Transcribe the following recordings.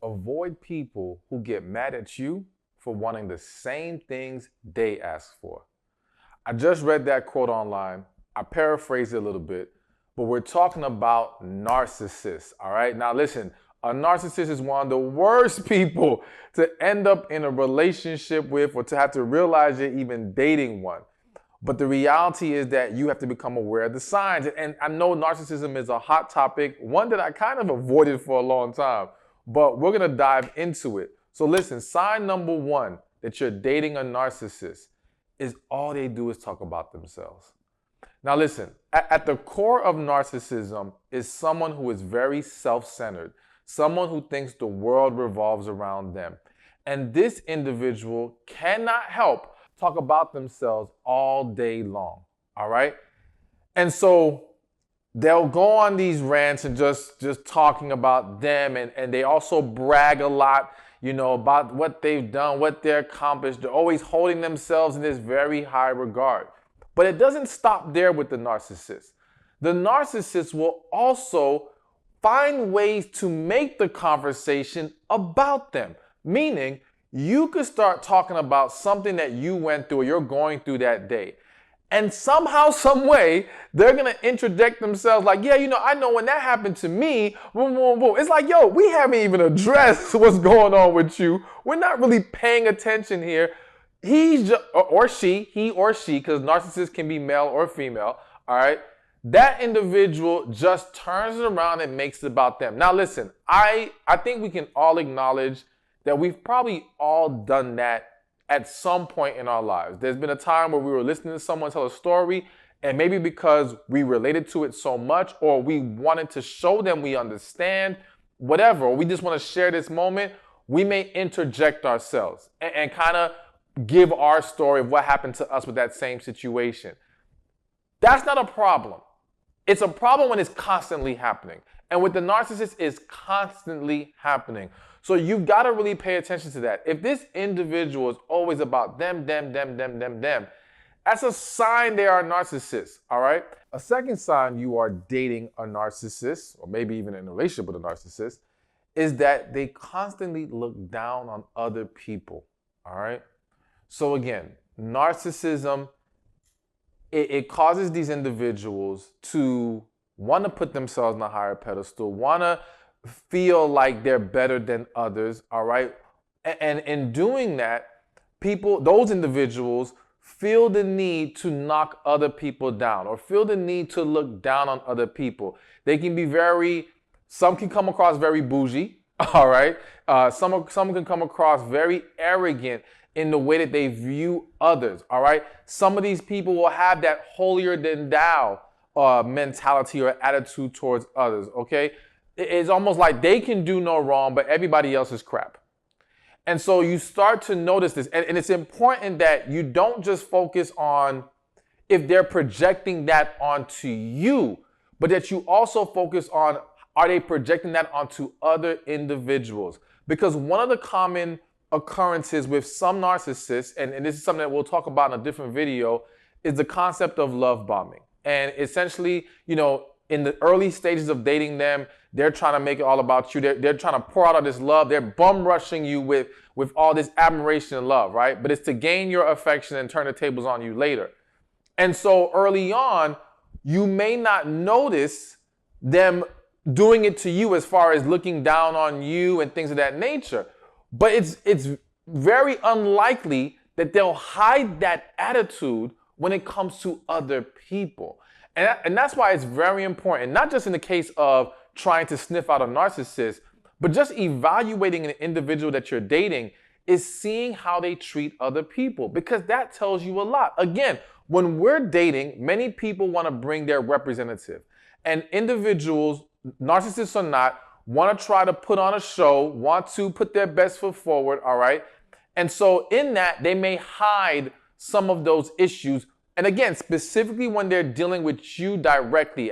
avoid people who get mad at you for wanting the same things they ask for. I just read that quote online. I paraphrased it a little bit, but we're talking about narcissists, all right? Now listen, a narcissist is one of the worst people to end up in a relationship with or to have to realize you're even dating one. But the reality is that you have to become aware of the signs. And I know narcissism is a hot topic, one that I kind of avoided for a long time, but we're gonna dive into it. So listen, sign number one that you're dating a narcissist is all they do is talk about themselves. Now listen, at the core of narcissism is someone who is very self-centered, someone who thinks the world revolves around them. And this individual cannot help talk about themselves all day long, all right? And so they'll go on these rants and just talking about them, and they also brag a lot, you know, about what they've done, what they're accomplished. They're always holding themselves in this very high regard. But it doesn't stop there with the narcissist. The narcissist will also find ways to make the conversation about them, meaning you could start talking about something that you went through or you're going through that day. And somehow, some way, they're going to interject themselves like, yeah, you know, I know when that happened to me, boom, boom, boom. It's like, yo, we haven't even addressed what's going on with you. We're not really paying attention here. He's just, or she, because narcissists can be male or female, all right? That individual just turns it around and makes it about them. Now, listen, I think we can all acknowledge that we've probably all done that at some point in our lives. There's been a time where we were listening to someone tell a story, and maybe because we related to it so much, or we wanted to show them we understand, whatever, or we just want to share this moment, we may interject ourselves and kind of give our story of what happened to us with that same situation. That's not a problem. It's a problem when it's constantly happening. And with the narcissist, it's constantly happening. So you've got to really pay attention to that. If this individual is always about them, that's a sign they are a narcissist, all right? A second sign you are dating a narcissist, or maybe even in a relationship with a narcissist, is that they constantly look down on other people, all right? So again, narcissism, it causes these individuals to want to put themselves on a higher pedestal, want to feel like they're better than others, all right? And in doing that, those individuals feel the need to knock other people down or feel the need to look down on other people. They can be some can come across very bougie, all right? Some can come across very arrogant in the way that they view others, all right? Some of these people will have that holier than thou mentality or attitude towards others, okay? It's almost like they can do no wrong, but everybody else is crap. And so you start to notice this, and it's important that you don't just focus on if they're projecting that onto you, but that you also focus on, are they projecting that onto other individuals? Because one of the common occurrences with some narcissists, and this is something that we'll talk about in a different video, is the concept of love bombing. And essentially, you know, in the early stages of dating them, they're trying to make it all about you. They're trying to pour out all this love. They're bum rushing you with all this admiration and love, right? But it's to gain your affection and turn the tables on you later. And so early on, you may not notice them doing it to you as far as looking down on you and things of that nature. But it's very unlikely that they'll hide that attitude when it comes to other people. And that's why it's very important, not just in the case of trying to sniff out a narcissist, but just evaluating an individual that you're dating is seeing how they treat other people, because that tells you a lot. Again, when we're dating, many people want to bring their representative. And individuals, narcissists or not, want to try to put on a show, want to put their best foot forward, all right? And so in that, they may hide some of those issues. And again, specifically when they're dealing with you directly,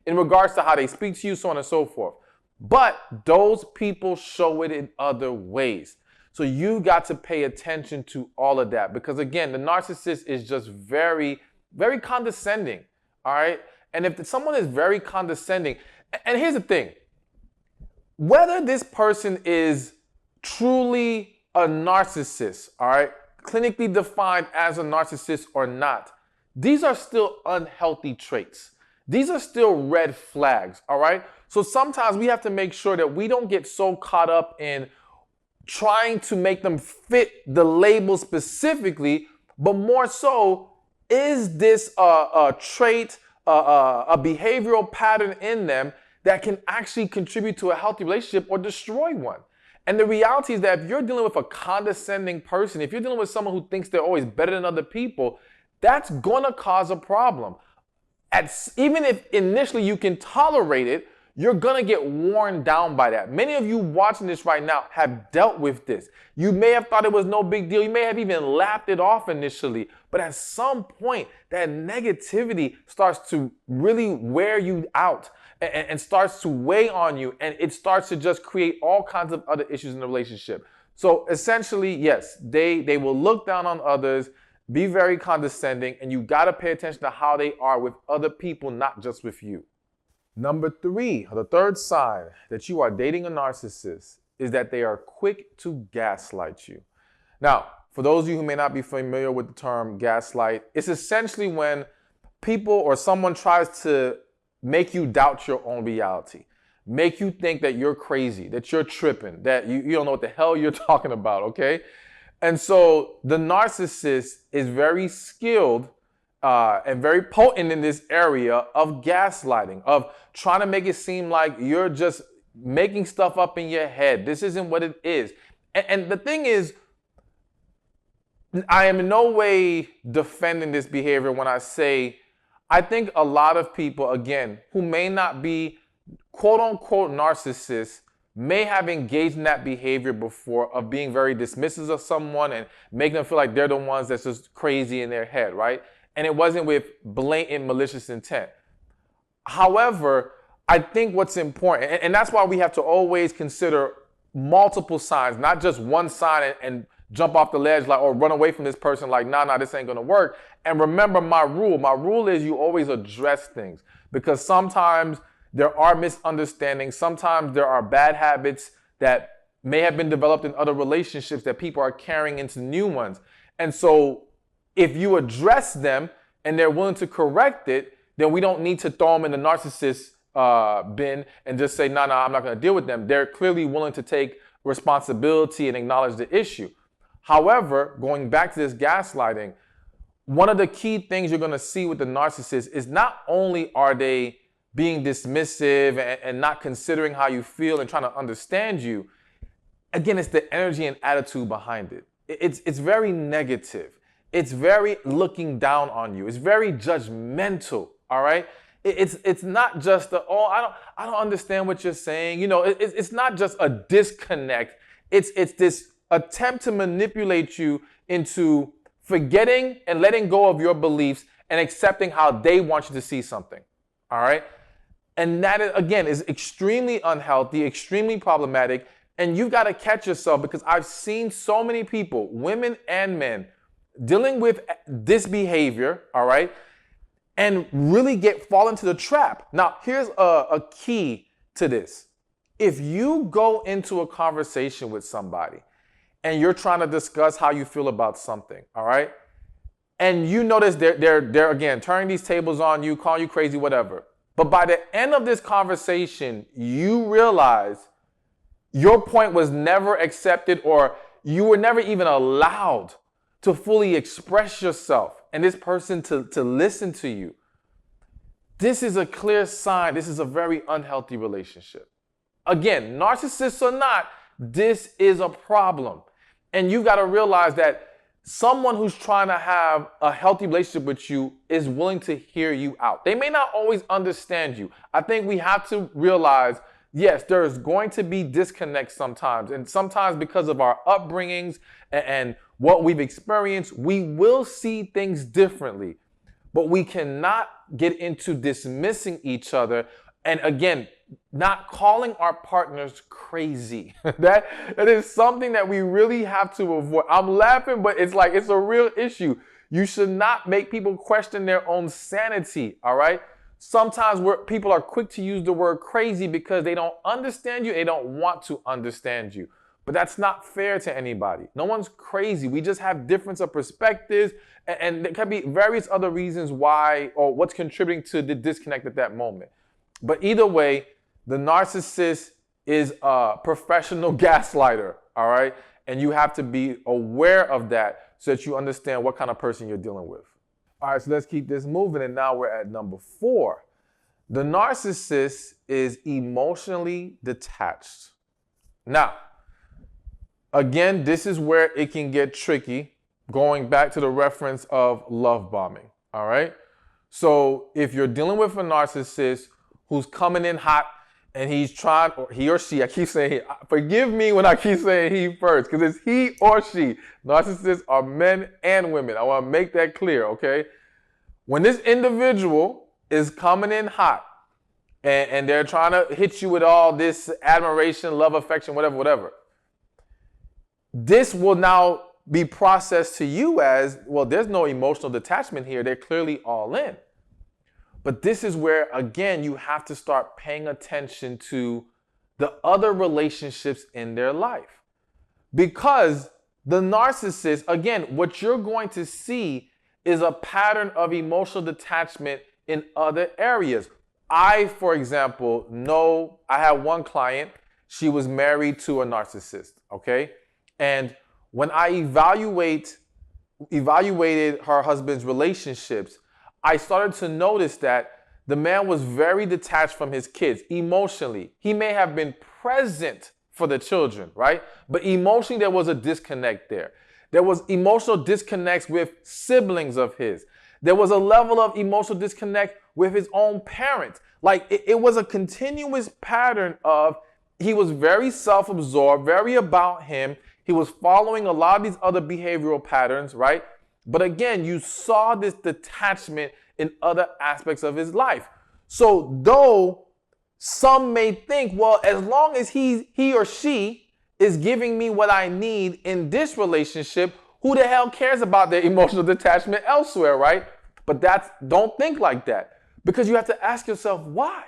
in regards to how they speak to you, so on and so forth. But those people show it in other ways. So you got to pay attention to all of that, because again, the narcissist is just very, very condescending, all right? And if someone is very condescending, and here's the thing, Whether this person is truly a narcissist, all right, clinically defined as a narcissist or not, these are still unhealthy traits. These are still red flags, all right? So sometimes we have to make sure that we don't get so caught up in trying to make them fit the label specifically, but more so, is this a trait, a behavioral pattern in them that can actually contribute to a healthy relationship or destroy one? And the reality is that if you're dealing with a condescending person, if you're dealing with someone who thinks they're always better than other people, that's gonna cause a problem. Even if initially you can tolerate it, you're gonna get worn down by that. Many of you watching this right now have dealt with this. You may have thought it was no big deal. You may have even laughed it off initially, but at some point, that negativity starts to really wear you out and starts to weigh on you, and it starts to just create all kinds of other issues in the relationship. So essentially, yes, they will look down on others, be very condescending, and you gotta pay attention to how they are with other people, not just with you. Number 3, the third sign that you are dating a narcissist is that they are quick to gaslight you. Now, for those of you who may not be familiar with the term gaslight, it's essentially when people or someone tries to make you doubt your own reality, make you think that you're crazy, that you're tripping, that you don't know what the hell you're talking about, okay? And so the narcissist is very skilled and very potent in this area of gaslighting, of trying to make it seem like you're just making stuff up in your head. This isn't what it is. And the thing is, I am in no way defending this behavior when I say I think a lot of people, again, who may not be quote unquote narcissists, may have engaged in that behavior before of being very dismissive of someone and making them feel like they're the ones that's just crazy in their head, right? And it wasn't with blatant malicious intent. However, I think what's important, and that's why we have to always consider multiple signs, not just one sign and jump off the ledge like, or run away from this person like, nah, this ain't gonna work. And remember my rule. My rule is you always address things, because sometimes there are misunderstandings. Sometimes there are bad habits that may have been developed in other relationships that people are carrying into new ones. And so if you address them and they're willing to correct it, then we don't need to throw them in the narcissist bin and just say, nah, I'm not going to deal with them. They're clearly willing to take responsibility and acknowledge the issue. However, going back to this gaslighting, one of the key things you're going to see with the narcissist is not only are they being dismissive and not considering how you feel and trying to understand you, again, it's the energy and attitude behind it. It's very negative. It's very looking down on you. It's very judgmental, all right? It's not just I don't understand what you're saying. You know, it's not just a disconnect. It's this attempt to manipulate you into forgetting and letting go of your beliefs and accepting how they want you to see something, all right? And that, again, is extremely unhealthy, extremely problematic, and you've got to catch yourself, because I've seen so many people, women and men, dealing with this behavior, all right, and really fall into the trap. Now, here's a key to this. If you go into a conversation with somebody and you're trying to discuss how you feel about something, all right, and you notice they're again turning these tables on you, calling you crazy, whatever, but by the end of this conversation, you realize your point was never accepted, or you were never even allowed to fully express yourself, and this person to listen to you. This is a clear sign. This is a very unhealthy relationship. Again, narcissists or not, this is a problem. And you've got to realize that someone who's trying to have a healthy relationship with you is willing to hear you out. They may not always understand you. I think we have to realize, yes, there's going to be disconnects sometimes. And sometimes because of our upbringings and what we've experienced, we will see things differently. But we cannot get into dismissing each other. And again, not calling our partners crazy. That is something that we really have to avoid. I'm laughing, but it's like, it's a real issue. You should not make people question their own sanity, all right? Sometimes people are quick to use the word crazy because they don't understand you, they don't want to understand you. But that's not fair to anybody. No one's crazy. We just have difference of perspectives, and there can be various other reasons why or what's contributing to the disconnect at that moment. But either way, the narcissist is a professional gaslighter, all right? And you have to be aware of that so that you understand what kind of person you're dealing with. All right, so let's keep this moving, and now we're at number 4. The narcissist is emotionally detached. Now, again, this is where it can get tricky, going back to the reference of love bombing, all right? So if you're dealing with a narcissist who's coming in hot and he's trying, or he or she, I keep saying he, forgive me when I keep saying he first, because it's he or she. Narcissists are men and women. I want to make that clear, okay? When this individual is coming in hot and they're trying to hit you with all this admiration, love, affection, whatever, this will now be processed to you as, well, there's no emotional detachment here. They're clearly all in. But this is where, again, you have to start paying attention to the other relationships in their life. Because the narcissist, again, what you're going to see is a pattern of emotional detachment in other areas. I, for example, know I had one client, she was married to a narcissist, okay? And when I evaluated her husband's relationships, I started to notice that the man was very detached from his kids emotionally. He may have been present for the children, right? But emotionally, there was a disconnect there. There was emotional disconnects with siblings of his. There was a level of emotional disconnect with his own parents. Like it was a continuous pattern of, he was very self-absorbed, very about him. He was following a lot of these other behavioral patterns, right? But again, you saw this detachment in other aspects of his life. So though some may think, well, as long as he or she is giving me what I need in this relationship, who the hell cares about their emotional detachment elsewhere, right? But don't think like that, because you have to ask yourself, why?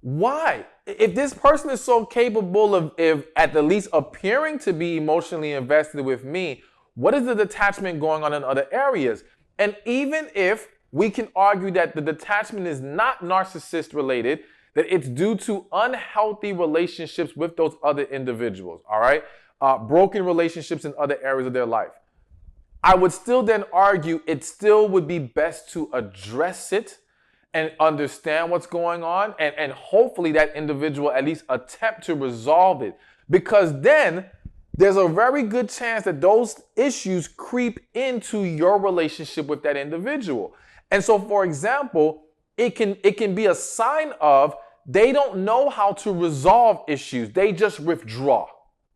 Why? If this person is so capable of at the least appearing to be emotionally invested with me, what is the detachment going on in other areas? And even if we can argue that the detachment is not narcissist related, that it's due to unhealthy relationships with those other individuals, all right? Broken relationships in other areas of their life. I would still then argue it still would be best to address it and understand what's going on, and hopefully that individual at least attempt to resolve it, because then there's a very good chance that those issues creep into your relationship with that individual. And so, for example, it can be a sign of they don't know how to resolve issues. They just withdraw.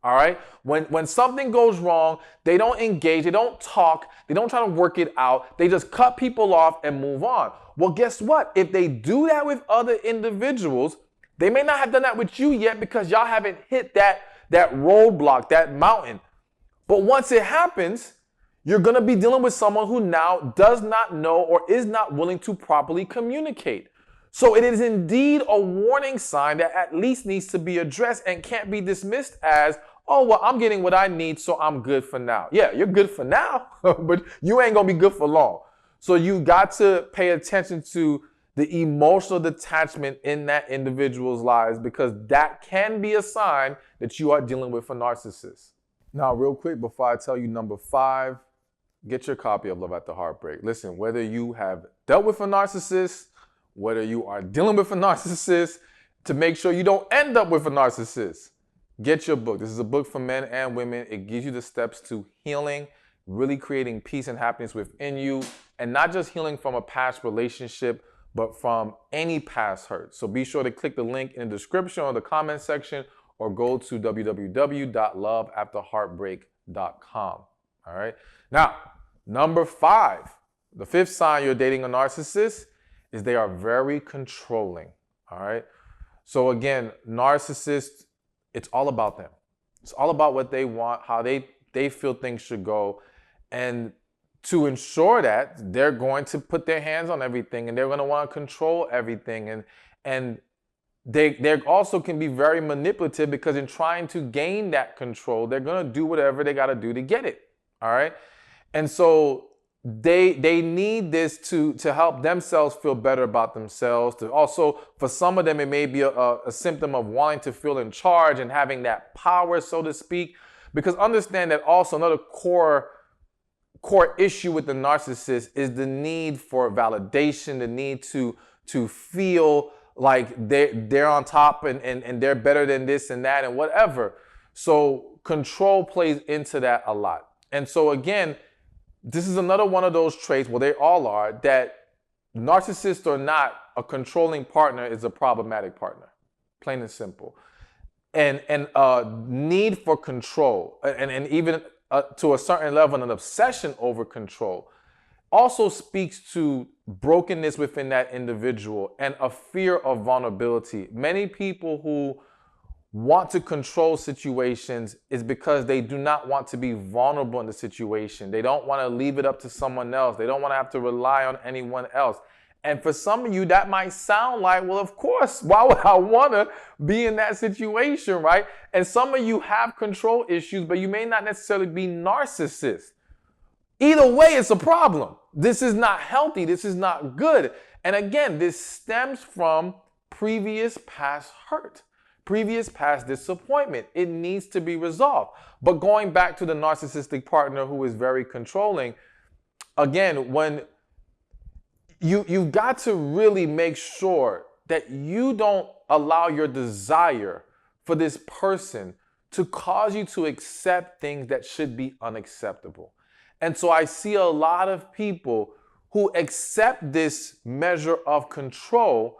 All right. When something goes wrong, they don't engage, they don't talk, they don't try to work it out. They just cut people off and move on. Well, guess what? If they do that with other individuals, they may not have done that with you yet because y'all haven't hit that roadblock, that mountain. But once it happens, you're going to be dealing with someone who now does not know or is not willing to properly communicate. So it is indeed a warning sign that at least needs to be addressed and can't be dismissed as, oh, well, I'm getting what I need, so I'm good for now. Yeah, you're good for now, but you ain't going to be good for long. So you got to pay attention to the emotional detachment in that individual's lives, because that can be a sign that you are dealing with a narcissist. Now, real quick, before I tell you number 5, get your copy of Love After Heartbreak. Listen, whether you have dealt with a narcissist, whether you are dealing with a narcissist, to make sure you don't end up with a narcissist, get your book. This is a book for men and women. It gives you the steps to healing, really creating peace and happiness within you, and not just healing from a past relationship, but from any past hurt. So be sure to click the link in the description or the comment section, or go to www.loveafterheartbreak.com. All right. Now, number 5, the 5th sign you're dating a narcissist is they are very controlling. All right. So again, narcissists, it's all about them. It's all about what they want, how they feel things should go. And to ensure that they're going to put their hands on everything and they're going to want to control everything. And they also can be very manipulative because in trying to gain that control, they're going to do whatever they got to do to get it. All right. And so they need this to help themselves feel better about themselves. To also, for some of them, it may be a symptom of wanting to feel in charge and having that power, so to speak. Because understand that also another core issue with the narcissist is the need for validation, the need to feel like they're on top and they're better than this and that and whatever. So control plays into that a lot. And so again, this is another one of those traits, well, they all are, that narcissist or not, a controlling partner is a problematic partner, plain and simple. And need for control and even to a certain level, an obsession over control also speaks to brokenness within that individual and a fear of vulnerability. Many people who want to control situations is because they do not want to be vulnerable in the situation. They don't want to leave it up to someone else. They don't want to have to rely on anyone else. And for some of you, that might sound like, well, of course, why would I want to be in that situation, right? And some of you have control issues, but you may not necessarily be narcissists. Either way, it's a problem. This is not healthy. This is not good. And again, this stems from previous past hurt, previous past disappointment. It needs to be resolved. But going back to the narcissistic partner who is very controlling, again, when you've got to really make sure that you don't allow your desire for this person to cause you to accept things that should be unacceptable. And so I see a lot of people who accept this measure of control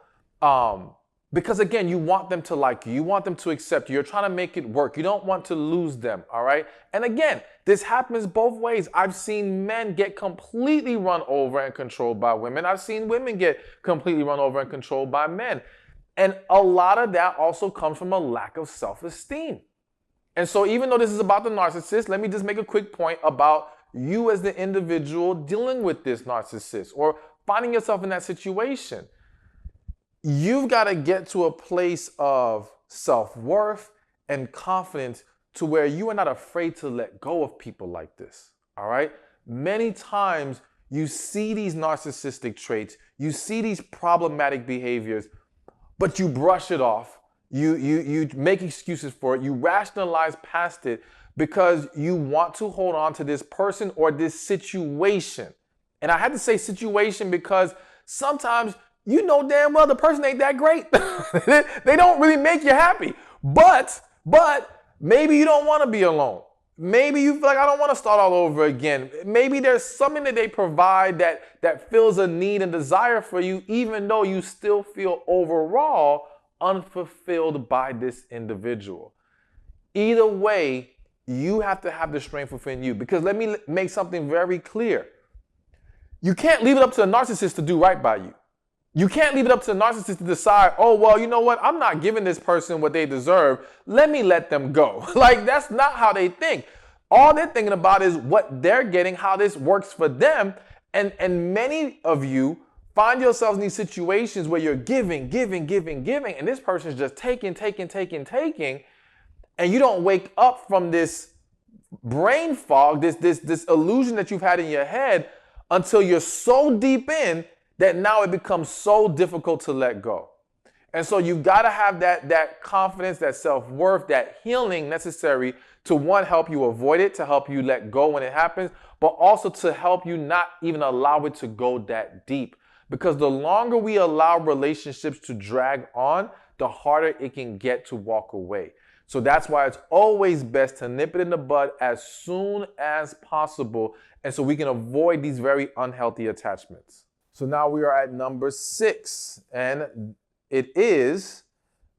because, again, you want them to like you. You want them to accept you. You're trying to make it work. You don't want to lose them, all right? And again, this happens both ways. I've seen men get completely run over and controlled by women. I've seen women get completely run over and controlled by men. And a lot of that also comes from a lack of self-esteem. And so even though this is about the narcissist, let me just make a quick point about you as the individual dealing with this narcissist or finding yourself in that situation. You've got to get to a place of self-worth and confidence to where you are not afraid to let go of people like this, all right? Many times you see these narcissistic traits, you see these problematic behaviors, but you brush it off. You make excuses for it. You rationalize past it because you want to hold on to this person or this situation. And I had to say situation because sometimes you know damn well the person ain't that great. They don't really make you happy. But maybe you don't want to be alone. Maybe you feel like I don't want to start all over again. Maybe there's something that they provide that fills a need and desire for you, even though you still feel overall unfulfilled by this individual. Either way, you have to have the strength within you, because let me make something very clear. You can't leave it up to the narcissist to do right by you. You can't leave it up to the narcissist to decide, oh, well, you know what? I'm not giving this person what they deserve. Let me let them go. Like, that's not how they think. All they're thinking about is what they're getting, how this works for them. And many of you find yourselves in these situations where you're giving, and this person's just taking. And you don't wake up from this brain fog, this illusion that you've had in your head until you're so deep in that now it becomes so difficult to let go. And so you've got to have that confidence, that self-worth, that healing necessary to, one, help you avoid it, to help you let go when it happens, but also to help you not even allow it to go that deep. Because the longer we allow relationships to drag on, the harder it can get to walk away. So that's why it's always best to nip it in the bud as soon as possible, and so we can avoid these very unhealthy attachments. So now we are at number 6, and it is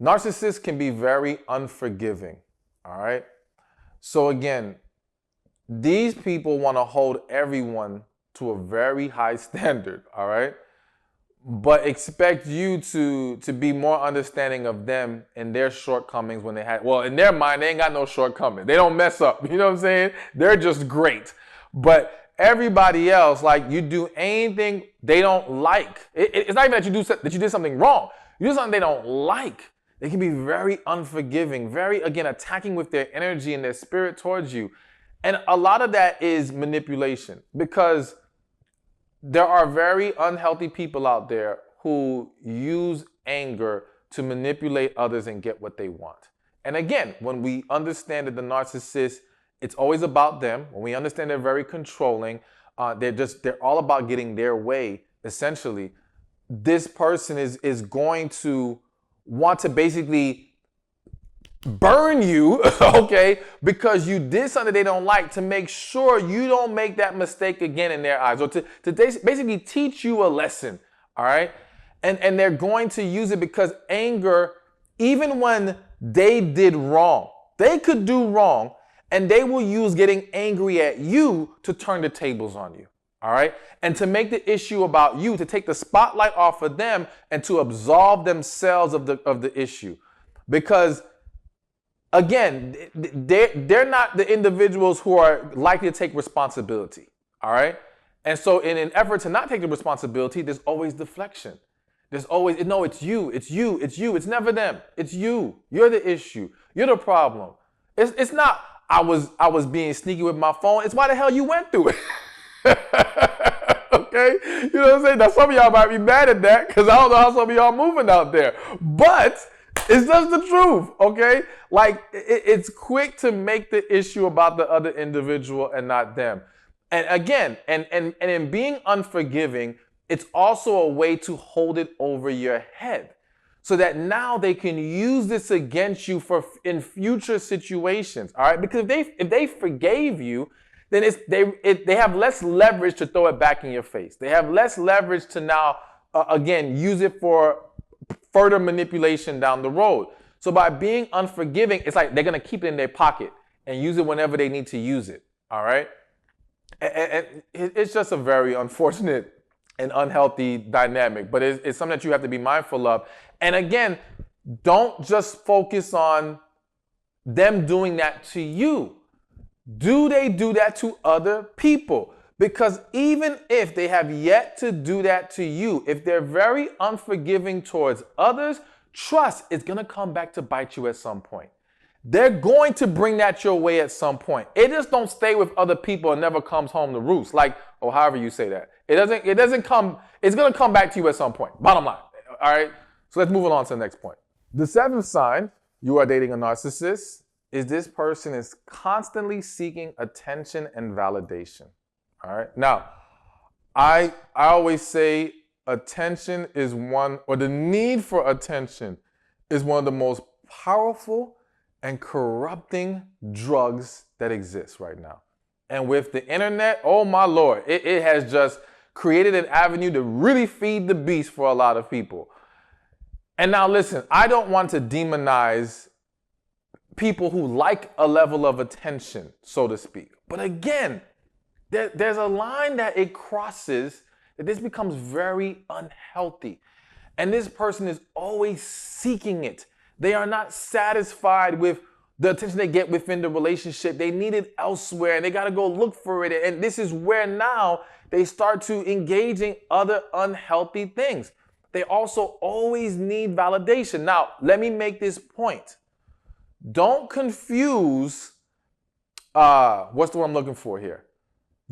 narcissists can be very unforgiving, all right? So again, these people want to hold everyone to a very high standard, all right? But expect you to be more understanding of them and their shortcomings when they had, well, in their mind, they ain't got no shortcomings. They don't mess up, you know what I'm saying? They're just great. everybody else like you do anything they don't like. It's not even that you did something wrong. You do something they don't like. They can be very unforgiving, very, again, attacking with their energy and their spirit towards you. And a lot of that is manipulation, because there are very unhealthy people out there who use anger to manipulate others and get what they want. And again, when we understand that the narcissist, it's always about them. When we understand they're very controlling, they're all about getting their way, essentially. This person is going to want to basically burn you, okay, because you did something they don't like, to make sure you don't make that mistake again in their eyes, or to basically teach you a lesson, all right? And they're going to use it because anger, even when they did wrong, they could do wrong, and they will use getting angry at you to turn the tables on you, all right? And to make the issue about you, to take the spotlight off of them and to absolve themselves of the issue. Because again, they're not the individuals who are likely to take responsibility, all right? And so in an effort to not take the responsibility, there's always deflection. There's always, no, it's you, it's you, it's you. It's never them. It's you. You're the issue. You're the problem. It's not, I was being sneaky with my phone. It's why the hell you went through it. Okay? You know what I'm saying? Now, some of y'all might be mad at that because I don't know how some of y'all moving out there. But it's just the truth, okay? Like, it's quick to make the issue about the other individual and not them. And again, and in being unforgiving, it's also a way to hold it over your head so that now they can use this against you in future situations, all right? Because if they forgave you, then they have less leverage to throw it back in your face. They have less leverage to now, again, use it for further manipulation down the road. So by being unforgiving, it's like they're going to keep it in their pocket and use it whenever they need to use it, all right? And it's just a very unfortunate and unhealthy dynamic, but it's something that you have to be mindful of. And again, don't just focus on them doing that to you. Do they do that to other people? Because even if they have yet to do that to you, if they're very unforgiving towards others, trust it's going to come back to bite you at some point. They're going to bring that your way at some point. It just don't stay with other people and never comes home to roost. Like, or however you say that. It doesn't come, it's going to come back to you at some point. Bottom line. All right. So let's move on to the next point. The seventh sign you are dating a narcissist is this person is constantly seeking attention and validation. All right. Now, I always say attention is the need for attention is one of the most powerful and corrupting drugs that exists right now. And with the internet, oh my Lord, it has just created an avenue to really feed the beast for a lot of people. And now listen, I don't want to demonize people who like a level of attention, so to speak. But again, there's a line that it crosses that this becomes very unhealthy. And this person is always seeking it. They are not satisfied with the attention they get within the relationship. They need it elsewhere and they got to go look for it. And this is where now they start to engage in other unhealthy things. They also always need validation. Now, let me make this point. Don't confuse, what's the word I'm looking for here?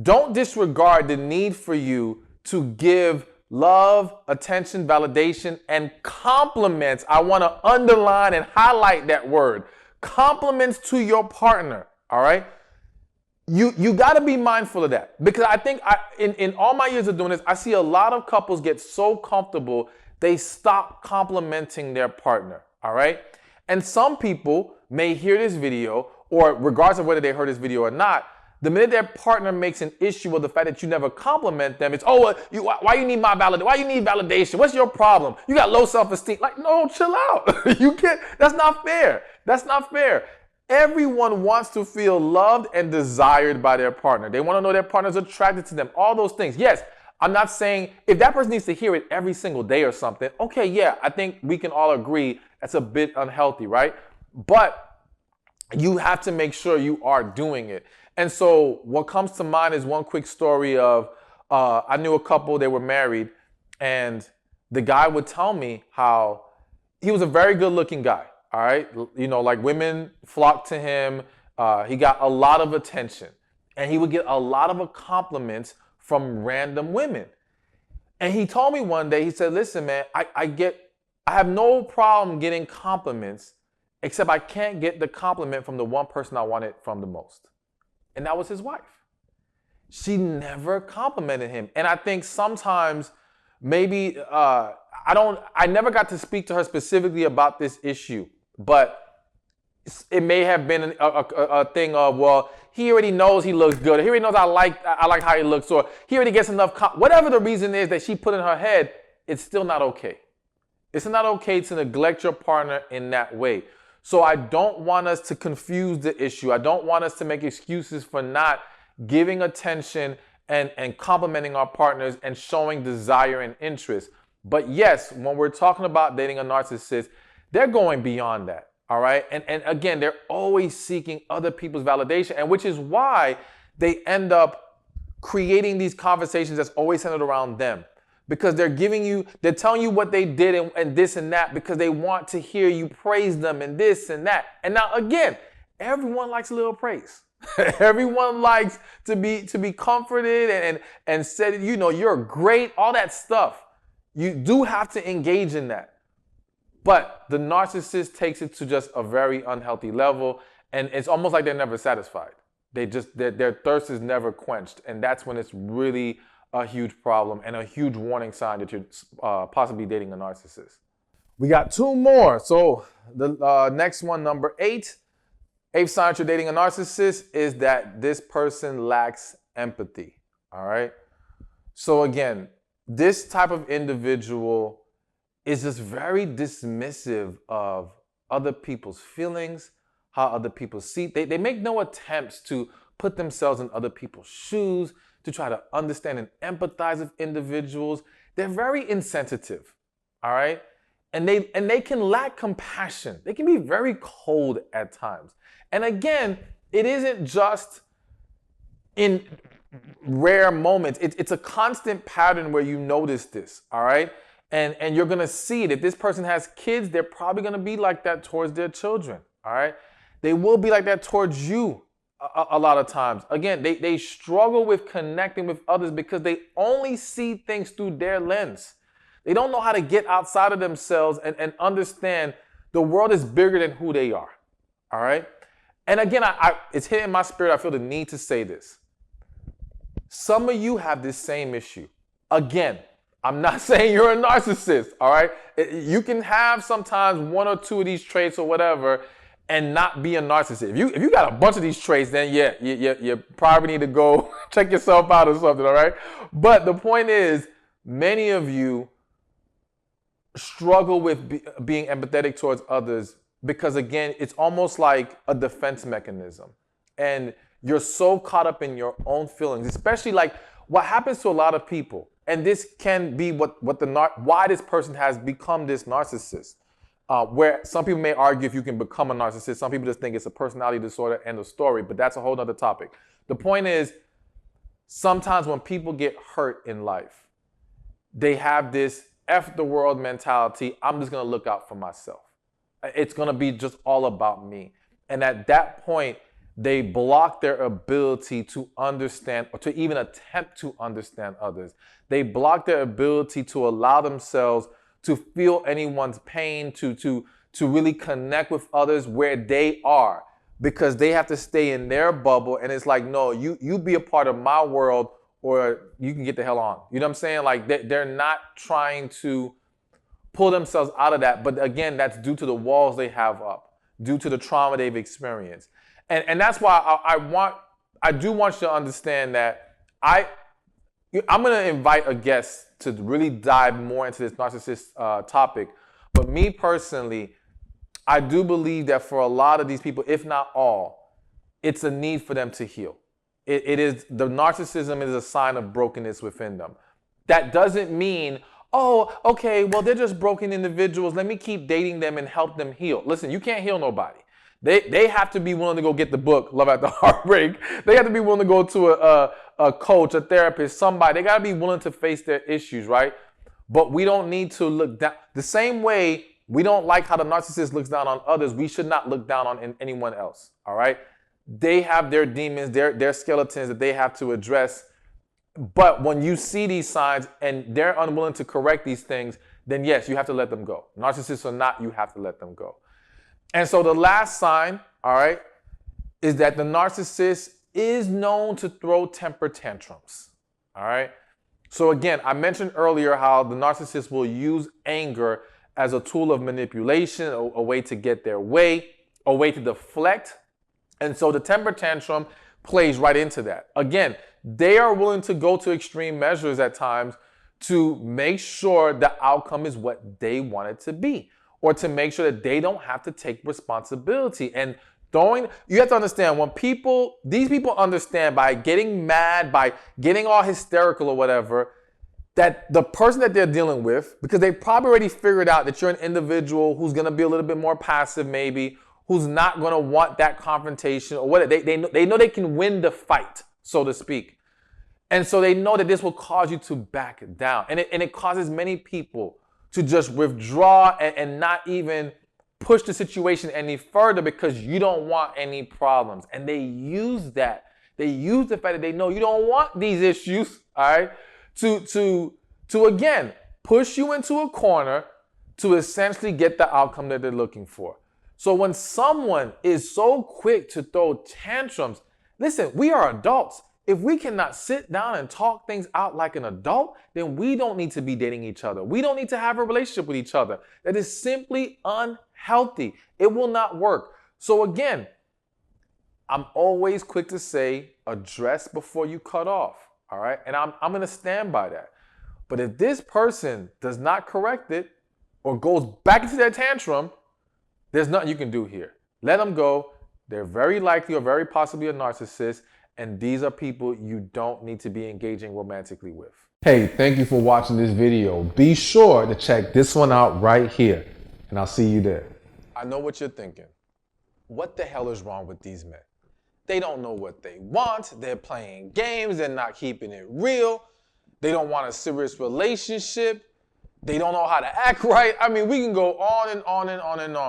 Don't disregard the need for you to give love, attention, validation, and compliments. I want to underline and highlight that word. Compliments to your partner, all right? You got to be mindful of that, because I think in all my years of doing this, I see a lot of couples get so comfortable, they stop complimenting their partner, all right? And some people may hear this video, or regardless of whether they heard this video or not, the minute their partner makes an issue of the fact that you never compliment them, it's, why you need my validation? Why you need validation? What's your problem? You got low self-esteem. Like, no, chill out. You can't, that's not fair. That's not fair. Everyone wants to feel loved and desired by their partner. They want to know their partner's attracted to them. All those things. Yes, I'm not saying if that person needs to hear it every single day or something, okay, yeah, I think we can all agree that's a bit unhealthy, right? But you have to make sure you are doing it. And so what comes to mind is one quick story of, I knew a couple, they were married, and the guy would tell me how he was a very good looking guy. All right. You know, like women flocked to him. He got a lot of attention, and he would get a lot of compliments from random women. And he told me one day, he said, listen, man, I have no problem getting compliments, except I can't get the compliment from the one person I want it from the most. And that was his wife. She never complimented him. And I think sometimes maybe, I never got to speak to her specifically about this issue, but it may have been a thing of, well, he already knows he looks good. He already knows I like how he looks, or he already gets enough. Whatever the reason is that she put in her head, it's still not okay. It's not okay to neglect your partner in that way. So I don't want us to confuse the issue. I don't want us to make excuses for not giving attention and complimenting our partners and showing desire and interest. But yes, when we're talking about dating a narcissist, they're going beyond that. All right. And again, they're always seeking other people's validation, and which is why they end up creating these conversations that's always centered around them, because they're telling you what they did and this and that, because they want to hear you praise them and this and that. And now again, everyone likes a little praise. Everyone likes to be comforted and said, you know, you're great, all that stuff. You do have to engage in that. But the narcissist takes it to just a very unhealthy level, and it's almost like they're never satisfied. Their thirst is never quenched, and that's when it's really a huge problem and a huge warning sign that you're possibly dating a narcissist. We got two more. So the next one, number 8, 8th sign that you're dating a narcissist is that this person lacks empathy. All right. So again, this type of individual is just very dismissive of other people's feelings, how other people see. They make no attempts to put themselves in other people's shoes, to try to understand and empathize with individuals. They're very insensitive, all right? And they can lack compassion. They can be very cold at times. And again, it isn't just in rare moments. It's a constant pattern where you notice this, all right? And you're going to see it. If this person has kids, they're probably going to be like that towards their children, all right? They will be like that towards you a lot of times. Again, they struggle with connecting with others because they only see things through their lens. They don't know how to get outside of themselves and understand the world is bigger than who they are, all right? And again, it's hitting my spirit. I feel the need to say this. Some of you have this same issue. Again, I'm not saying you're a narcissist, all right? You can have sometimes one or two of these traits or whatever and not be a narcissist. If you got a bunch of these traits, then yeah, you probably need to go check yourself out or something, all right? But the point is, many of you struggle with being empathetic towards others because, again, it's almost like a defense mechanism. And you're so caught up in your own feelings, especially like what happens to a lot of people. And this can be why this person has become this narcissist. Where some people may argue if you can become a narcissist, some people just think it's a personality disorder, end of story, but that's a whole other topic. The point is, sometimes when people get hurt in life, they have this F the world mentality. I'm just going to look out for myself. It's going to be just all about me. And at that point, they block their ability to understand or to even attempt to understand others. They block their ability to allow themselves to feel anyone's pain, to really connect with others where they are, because they have to stay in their bubble. And it's like, no, you be a part of my world or you can get the hell on. You know what I'm saying? Like they're not trying to pull themselves out of that. But again, that's due to the walls they have up, due to the trauma they've experienced. And that's why I do want you to understand that I'm going to invite a guest to really dive more into this narcissist topic. But me personally, I do believe that for a lot of these people, if not all, it's a need for them to heal. It is, the narcissism is a sign of brokenness within them. That doesn't mean, oh, okay, well, they're just broken individuals. Let me keep dating them and help them heal. Listen, you can't heal nobody. They have to be willing to go get the book, Love After Heartbreak. They have to be willing to go to a coach, a therapist, somebody. They got to be willing to face their issues, right? But we don't need to look down. The same way we don't like how the narcissist looks down on others, we should not look down on anyone else, all right? They have their demons, their skeletons that they have to address. But when you see these signs and they're unwilling to correct these things, then yes, you have to let them go. Narcissists or not, you have to let them go. And so the last sign, all right, is that the narcissist is known to throw temper tantrums, all right? So again, I mentioned earlier how the narcissist will use anger as a tool of manipulation, a way to get their way, a way to deflect. And so the temper tantrum plays right into that. Again, they are willing to go to extreme measures at times to make sure the outcome is what they want it to be, or to make sure that they don't have to take responsibility. And you have to understand, when these people understand by getting mad, by getting all hysterical or whatever, that the person that they're dealing with, because they probably already figured out that you're an individual who's going to be a little bit more passive maybe, who's not going to want that confrontation or whatever. They know they can win the fight, so to speak. And so they know that this will cause you to back down. And it causes many people to just withdraw and not even push the situation any further because you don't want any problems. And they use that. They use the fact that they know you don't want these issues, all right, to again, push you into a corner to essentially get the outcome that they're looking for. So when someone is so quick to throw tantrums, listen, we are adults. If we cannot sit down and talk things out like an adult, then we don't need to be dating each other. We don't need to have a relationship with each other. That is simply unhealthy. It will not work. So again, I'm always quick to say, address before you cut off, all right? And I'm going to stand by that. But if this person does not correct it or goes back into their tantrum, there's nothing you can do here. Let them go. They're very likely or very possibly a narcissist. And these are people you don't need to be engaging romantically with. Hey, thank you for watching this video. Be sure to check this one out right here, and I'll see you there. I know what you're thinking. What the hell is wrong with these men? They don't know what they want. They're playing games. They're not keeping it real. They don't want a serious relationship. They don't know how to act right. I mean, we can go on and on and on and on.